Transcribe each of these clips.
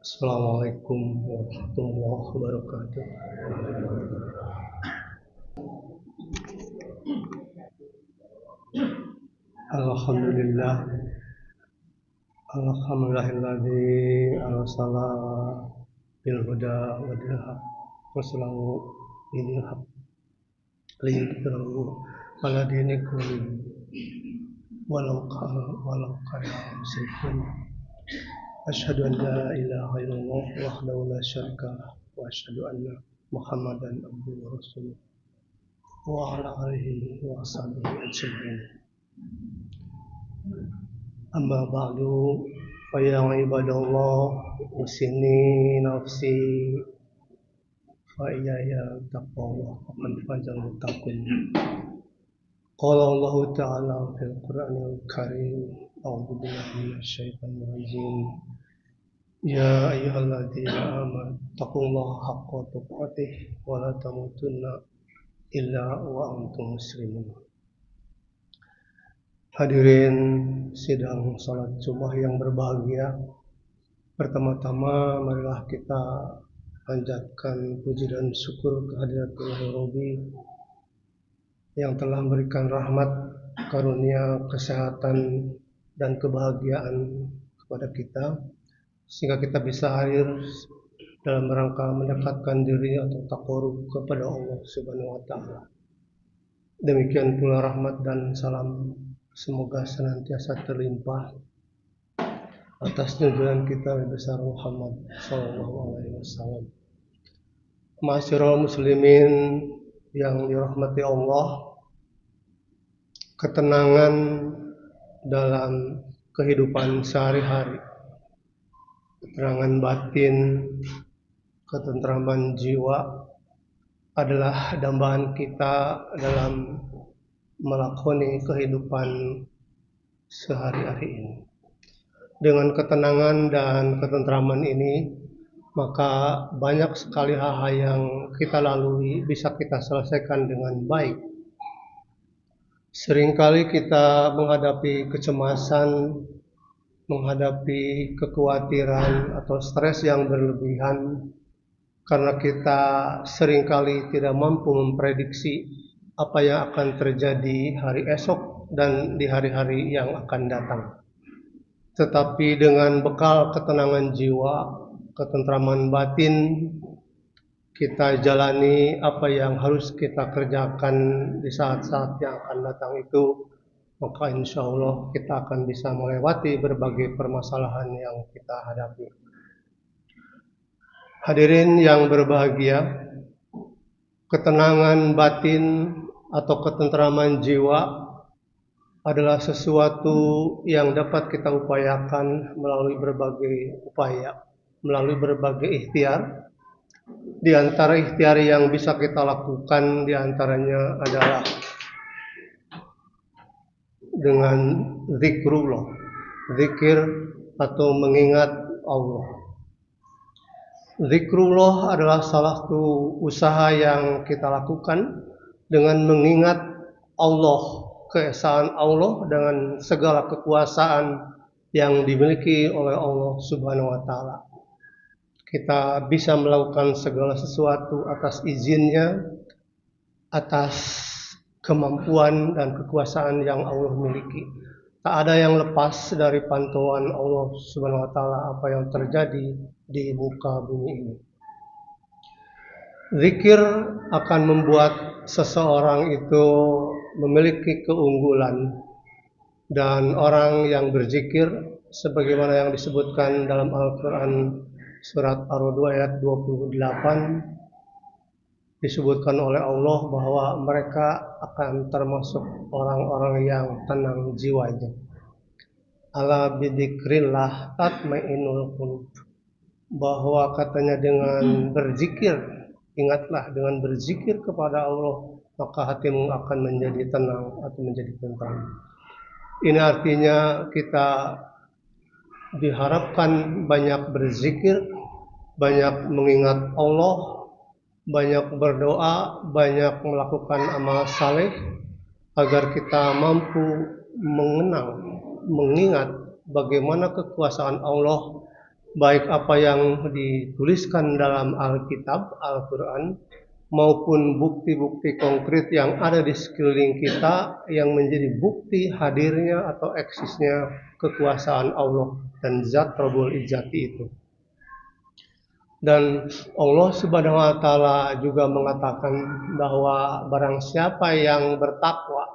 Assalamualaikum warahmatullahi wabarakatuh. Alhamdulillah, alhamdulillahilladzi arsala bil huda wa dinil haq rasulahu dinil haq liyudhhirahu ala dini kullihi walau kana musyrikun. Asyhadu an la ilaha illallah wahdahu la syarika lah wa asyhadu anna Muhammadan abduhu wa rasuluh wa ala alihi wa sahbihi ajma'in. Amma ba'du fa ya ibadallah usini nafsi fa iyaya taqwa faqad fazal muttaqin. Qala Allah ta'ala fil Qur'anil Karim a'udzu billahi minasyaitonir rajim. Ya ayyuhalladzina amanu taqullaha haqqa tuqatih wa la tamutunna illa wa antum muslimun. Hadirin sidang salat Jumat yang berbahagia, pertama-tama marilah kita panjatkan puji dan syukur kehadirat Allahul Rabbi yang telah memberikan rahmat, karunia, kesehatan dan kebahagiaan kepada kita sehingga kita bisa hadir dalam rangka mendekatkan diri atau taqarrub kepada Allah Subhanahu wa taala. Demikian pula rahmat dan salam semoga senantiasa terlimpah atas junjungan kita Nabi besar Muhammad sallallahu alaihi wasallam. Ma'asyiral muslimin yang dirahmati Allah, ketenangan dalam kehidupan sehari-hari, ketenangan batin, ketentraman jiwa adalah dambaan kita dalam melakoni kehidupan sehari-hari ini. Dengan ketenangan dan ketentraman ini, maka banyak sekali hal-hal yang kita lalui bisa kita selesaikan dengan baik. Seringkali kita menghadapi kecemasan, menghadapi kekhawatiran atau stres yang berlebihan karena kita seringkali tidak mampu memprediksi apa yang akan terjadi hari esok dan di hari-hari yang akan datang. Tetapi dengan bekal ketenangan jiwa, ketentraman batin, kita jalani apa yang harus kita kerjakan di saat-saat yang akan datang itu, maka insya Allah kita akan bisa melewati berbagai permasalahan yang kita hadapi. Hadirin yang berbahagia, ketenangan batin atau ketentraman jiwa adalah sesuatu yang dapat kita upayakan melalui berbagai upaya, melalui berbagai ikhtiar. Di antara ikhtiar yang bisa kita lakukan di antaranya adalah dengan zikrullah, zikir atau mengingat Allah. Zikrullah adalah salah satu usaha yang kita lakukan dengan mengingat Allah, keesaan Allah dengan segala kekuasaan yang dimiliki oleh Allah Subhanahu wa taala. Kita bisa melakukan segala sesuatu atas izinnya, atas kemampuan dan kekuasaan yang Allah miliki. Tak ada yang lepas dari pantauan Allah Subhanahu wa taala apa yang terjadi di muka bumi ini. Zikir akan membuat seseorang itu memiliki keunggulan, dan orang yang berzikir sebagaimana yang disebutkan dalam Al-Quran surat Ar-Ra'd ayat 28 disebutkan oleh Allah bahwa mereka akan termasuk orang-orang yang tenang jiwanya. Ala bidzikrillah tatmainnul qulub, bahwa katanya dengan berzikir, ingatlah dengan berzikir kepada Allah, maka hatimu akan menjadi tenang atau menjadi tentram. Ini artinya kita diharapkan banyak berzikir, banyak mengingat Allah, banyak berdoa, banyak melakukan amal saleh agar kita mampu mengenal, mengingat bagaimana kekuasaan Allah baik apa yang dituliskan dalam Alkitab, Al-Quran, maupun bukti-bukti konkret yang ada di sekeliling kita yang menjadi bukti hadirnya atau eksisnya kekuasaan Allah dan Zat Rabbul Izzati itu. Dan Allah Subhanahu wa taala juga mengatakan bahwa barang siapa yang bertakwa,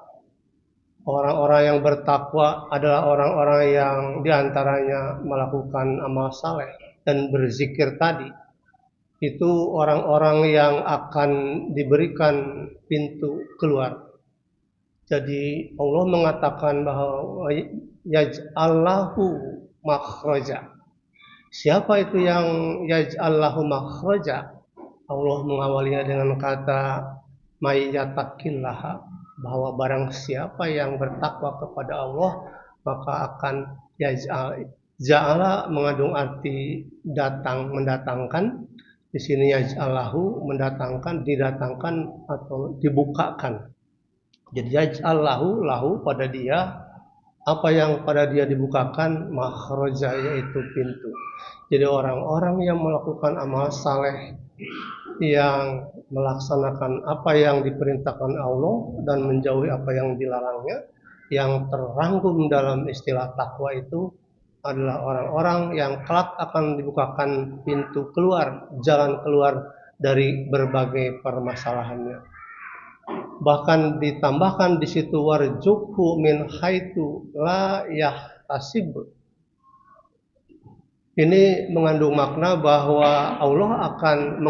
orang-orang yang bertakwa adalah orang-orang yang diantaranya melakukan amal saleh dan berzikir tadi. Itu orang-orang yang akan diberikan pintu keluar. Jadi Allah mengatakan bahwa yaj'allahu makhraja. Siapa itu yang yaj'allahu makhraja? Allah mengawalinya dengan kata mayyattaqillaha, bahwa barang siapa yang bertakwa kepada Allah maka akan yaj'al. Ja'ala mengandung arti datang, mendatangkan. Di sini yaj'allahu mendatangkan, didatangkan atau dibukakan. Jadi yaj'allahu lahu pada dia, apa yang pada dia dibukakan, makhraja yaitu pintu. Jadi orang-orang yang melakukan amal saleh, yang melaksanakan apa yang diperintahkan Allah dan menjauhi apa yang dilarangnya, yang terrangkum dalam istilah takwa itu adalah orang-orang yang kelak akan dibukakan pintu keluar, jalan keluar dari berbagai permasalahannya. Bahkan ditambahkan di situ warzuqhu min haitsu la yahtasib. Ini mengandung makna bahwa Allah akan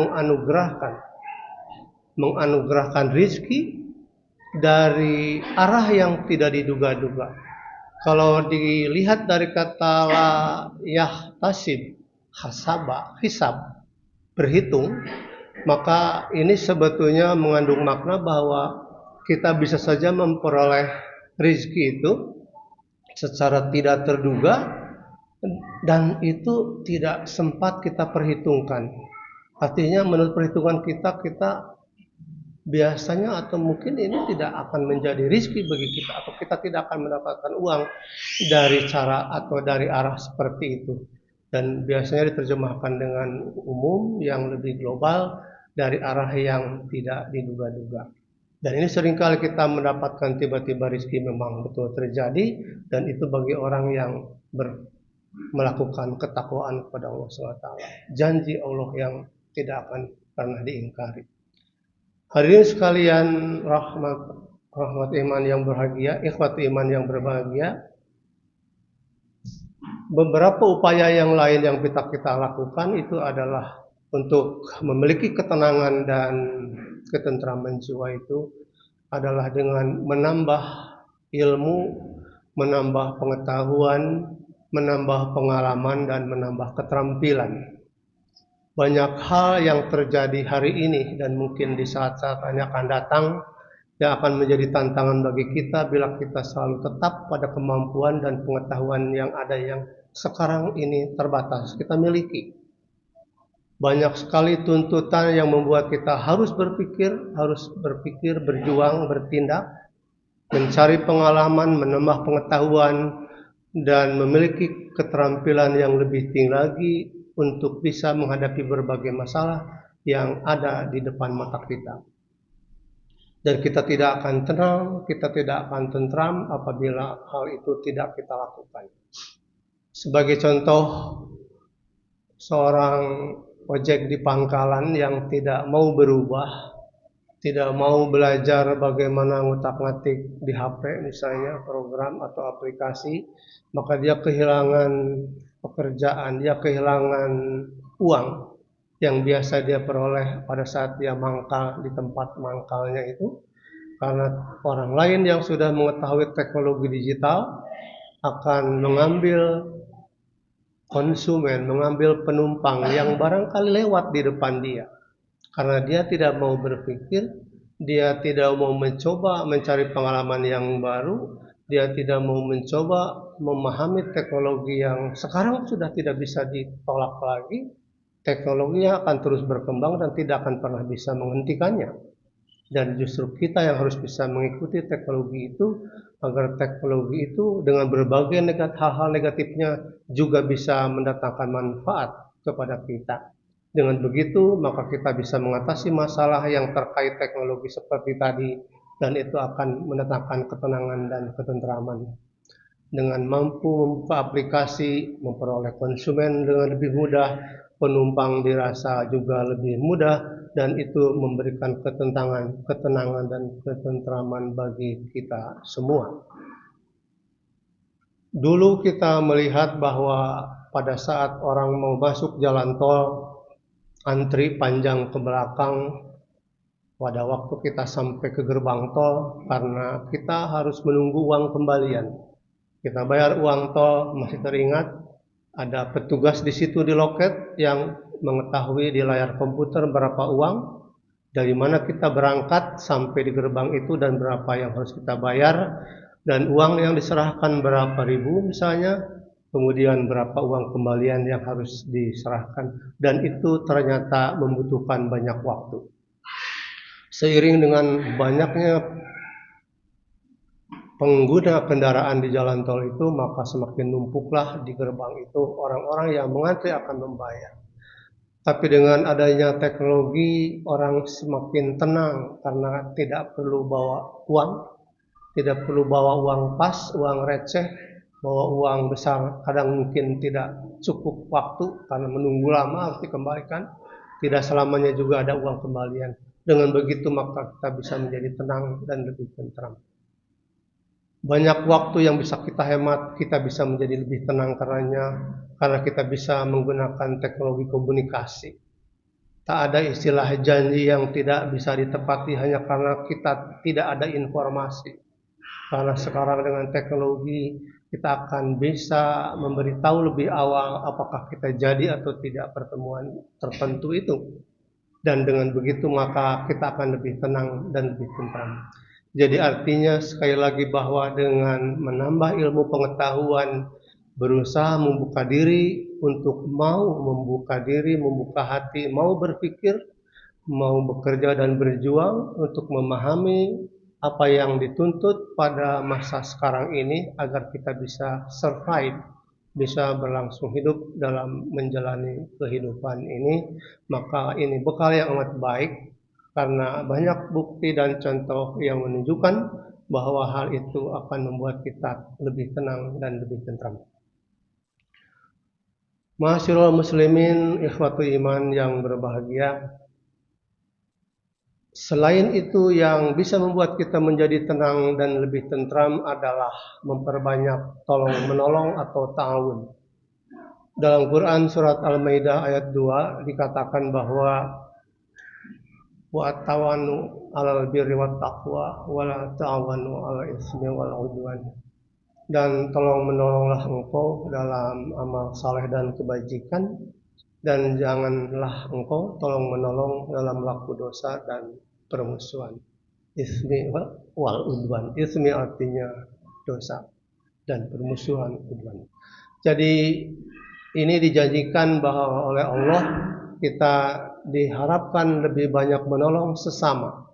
menganugerahkan rizki dari arah yang tidak diduga-duga. Kalau dilihat dari kata la yahtasib, hasaba, hisab, berhitung, maka ini sebetulnya mengandung makna bahwa kita bisa saja memperoleh rizki itu secara tidak terduga dan itu tidak sempat kita perhitungkan. Artinya menurut perhitungan kita biasanya atau mungkin ini tidak akan menjadi rizki bagi kita, atau kita tidak akan mendapatkan uang dari cara atau dari arah seperti itu. Dan biasanya diterjemahkan dengan umum yang lebih global dari arah yang tidak diduga-duga. Dan ini seringkali kita mendapatkan tiba-tiba rizki memang betul terjadi, dan itu bagi orang yang melakukan ketakwaan kepada Allah SWT. Janji Allah yang tidak akan pernah diingkari. Hadirin sekalian, rahmat iman yang berbahagia, ikhwat iman yang berbahagia, beberapa upaya yang lain yang kita lakukan itu adalah untuk memiliki ketenangan dan ketentraman jiwa itu adalah dengan menambah ilmu, menambah pengetahuan, menambah pengalaman, dan menambah keterampilan. Banyak hal yang terjadi hari ini dan mungkin di saat-saat yang akan datang yang akan menjadi tantangan bagi kita bila kita selalu tetap pada kemampuan dan pengetahuan yang ada yang sekarang ini terbatas kita miliki. Banyak sekali tuntutan yang membuat kita harus berpikir, berjuang, bertindak, mencari pengalaman, menambah pengetahuan, dan memiliki keterampilan yang lebih tinggi lagi untuk bisa menghadapi berbagai masalah yang ada di depan mata kita. Dan kita tidak akan tenang, kita tidak akan tentram apabila hal itu tidak kita lakukan. Sebagai contoh, seorang ojek di pangkalan yang tidak mau berubah, tidak mau belajar bagaimana ngutak-ngatik di HP misalnya program atau aplikasi, maka dia kehilangan pekerjaan, dia kehilangan uang yang biasa dia peroleh pada saat dia mangkal di tempat mangkalnya itu, karena orang lain yang sudah mengetahui teknologi digital akan mengambil konsumen, mengambil penumpang yang barangkali lewat di depan dia. Karena dia tidak mau berpikir, dia tidak mau mencoba mencari pengalaman yang baru, dia tidak mau mencoba memahami teknologi yang sekarang sudah tidak bisa ditolak lagi. Teknologinya akan terus berkembang dan tidak akan pernah bisa menghentikannya. Dan justru kita yang harus bisa mengikuti teknologi itu agar teknologi itu dengan berbagai hal-hal negatifnya juga bisa mendatangkan manfaat kepada kita. Dengan begitu, maka kita bisa mengatasi masalah yang terkait teknologi seperti tadi, dan itu akan mendatangkan ketenangan dan ketentraman. Dengan mampu membuka aplikasi, memperoleh konsumen dengan lebih mudah, penumpang dirasa juga lebih mudah, dan itu memberikan ketenangan dan ketentraman bagi kita semua. Dulu kita melihat bahwa pada saat orang mau masuk jalan tol, antri panjang ke belakang pada waktu kita sampai ke gerbang tol karena kita harus menunggu uang kembalian. Kita bayar uang tol, masih teringat ada petugas di situ di loket yang mengetahui di layar komputer berapa uang, dari mana kita berangkat sampai di gerbang itu dan berapa yang harus kita bayar, dan uang yang diserahkan berapa ribu misalnya, kemudian berapa uang kembalian yang harus diserahkan, dan itu ternyata membutuhkan banyak waktu. Seiring dengan banyaknya pengguna kendaraan di jalan tol itu, maka semakin numpuklah di gerbang itu orang-orang yang mengantri akan membayar. Tapi dengan adanya teknologi, orang semakin tenang karena tidak perlu bawa uang, tidak perlu bawa uang pas, uang receh, bawa uang besar kadang mungkin tidak cukup waktu karena menunggu lama harus dikembalikan. Tidak selamanya juga ada uang kembalian. Dengan begitu maka kita bisa menjadi tenang dan lebih tentram. Banyak waktu yang bisa kita hemat, kita bisa menjadi lebih tenang karena kita bisa menggunakan teknologi komunikasi. Tak ada istilah janji yang tidak bisa ditepati hanya karena kita tidak ada informasi. Karena sekarang dengan teknologi kita akan bisa memberitahu lebih awal apakah kita jadi atau tidak pertemuan tertentu itu. Dan dengan begitu maka kita akan lebih tenang dan lebih tentram. Jadi artinya sekali lagi bahwa dengan menambah ilmu pengetahuan, berusaha membuka diri untuk mau membuka diri, membuka hati, mau berpikir, mau bekerja dan berjuang untuk memahami apa yang dituntut pada masa sekarang ini agar kita bisa survive, bisa berlangsung hidup dalam menjalani kehidupan ini. Maka ini bekal yang amat baik karena banyak bukti dan contoh yang menunjukkan bahwa hal itu akan membuat kita lebih tenang dan lebih tentram. Ma'asyiral muslimin, ikhwatu iman yang berbahagia. Selain itu yang bisa membuat kita menjadi tenang dan lebih tentram adalah memperbanyak tolong menolong atau ta'awun. Dalam Quran surat Al-Maidah ayat 2 dikatakan bahwa wa ta'awanu 'alal birri wat taqwa wa la ta'awanu 'alal ismi wal 'udwan. Dan tolong menolonglah engkau dalam amal saleh dan kebajikan, dan janganlah engkau tolong menolong dalam laku dosa dan permusuhan. Ismi wal 'udwan. Ismi artinya dosa dan permusuhan udwan. Jadi ini dijanjikan bahwa oleh Allah kita diharapkan lebih banyak menolong sesama.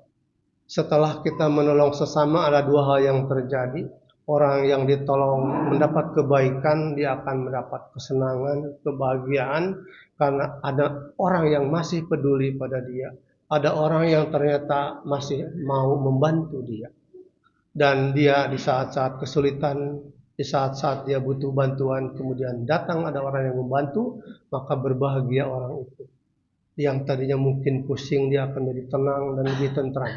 Setelah kita menolong sesama ada dua hal yang terjadi. Orang yang ditolong mendapat kebaikan, dia akan mendapat kesenangan, kebahagiaan karena ada orang yang masih peduli pada dia. Ada orang yang ternyata masih mau membantu dia. Dan dia di saat-saat kesulitan, di saat-saat dia butuh bantuan, kemudian datang ada orang yang membantu, maka berbahagia orang itu. Yang tadinya mungkin pusing, dia akan menjadi tenang dan lebih tentram.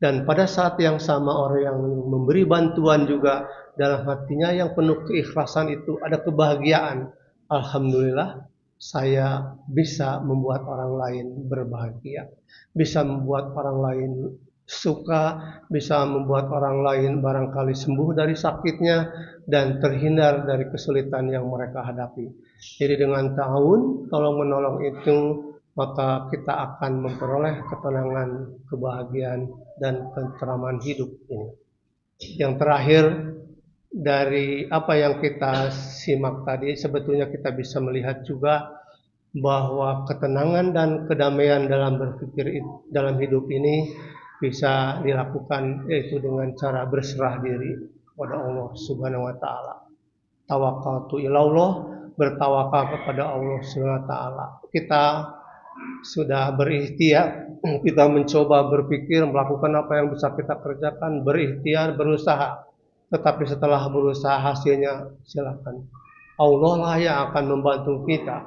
Dan pada saat yang sama orang yang memberi bantuan juga dalam hatinya yang penuh keikhlasan itu ada kebahagiaan. Alhamdulillah saya bisa membuat orang lain berbahagia, bisa membuat orang lain suka, bisa membuat orang lain barangkali sembuh dari sakitnya dan terhindar dari kesulitan yang mereka hadapi. Jadi dengan ta'awun, tolong menolong itu, maka kita akan memperoleh ketenangan, kebahagiaan, dan ketenteraman hidup ini. Yang terakhir, dari apa yang kita simak tadi, sebetulnya kita bisa melihat juga bahwa ketenangan dan kedamaian dalam berpikir dalam hidup ini bisa dilakukan, yaitu dengan cara berserah diri kepada Allah Subhanahu wa taala. Tawakkaltu ilallah, bertawakal kepada Allah Subhanahu wa taala. Kita sudah berikhtiar, kita mencoba berpikir melakukan apa yang bisa kita kerjakan, berikhtiar, berusaha. Tetapi setelah berusaha hasilnya silakan. Allah lah yang akan membantu kita.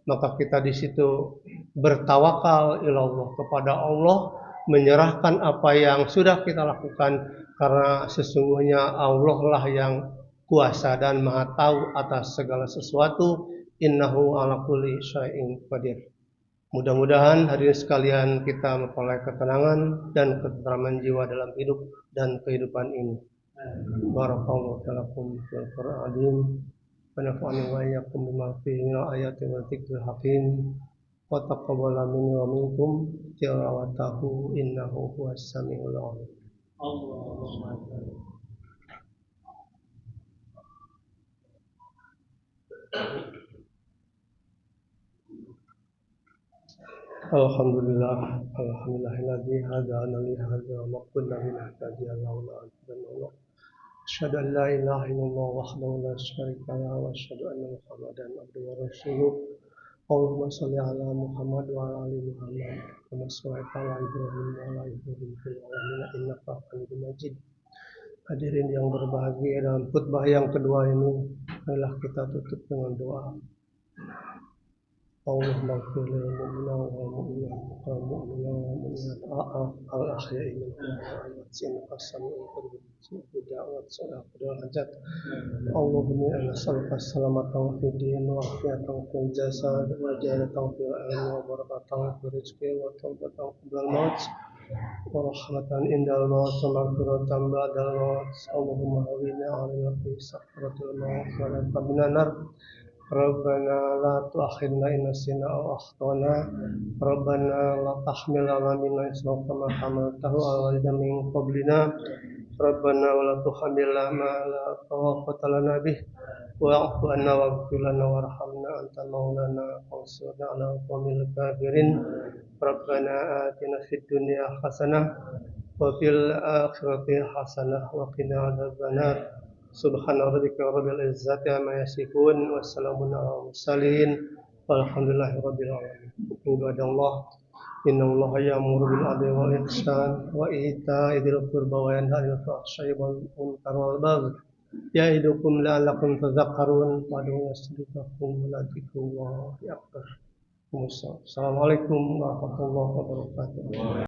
Maka kita di situ bertawakal ilallah kepada Allah, menyerahkan apa yang sudah kita lakukan karena sesungguhnya Allah lah yang kuasa dan maha tahu atas segala sesuatu. Innahu ala kulli syai'in qadir. Mudah-mudahan hadirin sekalian kita memperoleh ketenangan dan ketentraman jiwa dalam hidup dan kehidupan ini. Barakallahu lakum fil Qur'an wa nafa'ani wa iyyakum bima fihi minal ayati wal dzikril hakim wa taqabbala minni wa minkum tilawatahu innahu huwas samiul alim. Allahumma Alhamdulillah, alhamdulillahilladzi hadana li hadza wa ma kunna linahtadiya laula an hadana Allah. Asyhadu an la ilaha illallah wahdahu la syarika lahu wa asyhadu anna Muhammadan abduhu wa rasuluh. Allahumma shalli ala Muhammad wa ala ali Muhammad kama shallaita ala Ibrahim wa ala Ibrahim fil alamin innaka Hamidum Majid. Hadirin yang berbahagia, dalam khutbah yang kedua ini adalah kita tutup dengan doa. Allahumma ighfir lil mu'minina wal mu'minat wal mu'minina wal mu'minat al-ahya'i minhum wal amwat innaka sami'un qarib da'wat sadaqatul hajat. Allahumma inna nas'aluka as-salamata fid din wa afiyatan fil jasad wa jalatan fil ilmi wa barakatan fil rizqi wa tawbatan qabla al-maut wa rahmatan indal maut wa maghfiratan ba'dal maut. Allahumma hawwina 'alaina fi sakratil maut wa la tahmilna nar. Rabbana la tu'akhidna in nasina aw akhtana. Rabbana la tahmil 'alaina isran kama hamaltahu 'ala alladziina min qablina. Rabbana wa la tuhammilna ma la taqata lana bih wa'fu 'anna waghfir lana warhamna anta maulana fansurna 'alal qaumil kafirin. Rabbana atina fid dunya hasanah wa fil akhirati hasanah wa qina adzabannar. Subhana rabbika rabbil izzati amma yasifun wassalamun alal mursalin walhamdulillahi rabbil alamin. Ibadallah, innallaha ya'muru bil 'adli wal ihsan wa ita'i dzil qurba wa yanha 'anil fahsya'i wal munkari wal baghi ya'idukum la'allakum tadhakkarun wa yastaghfirukum wa dzikrullahi akbar. Assalamualaikum warahmatullahi wabarakatuh.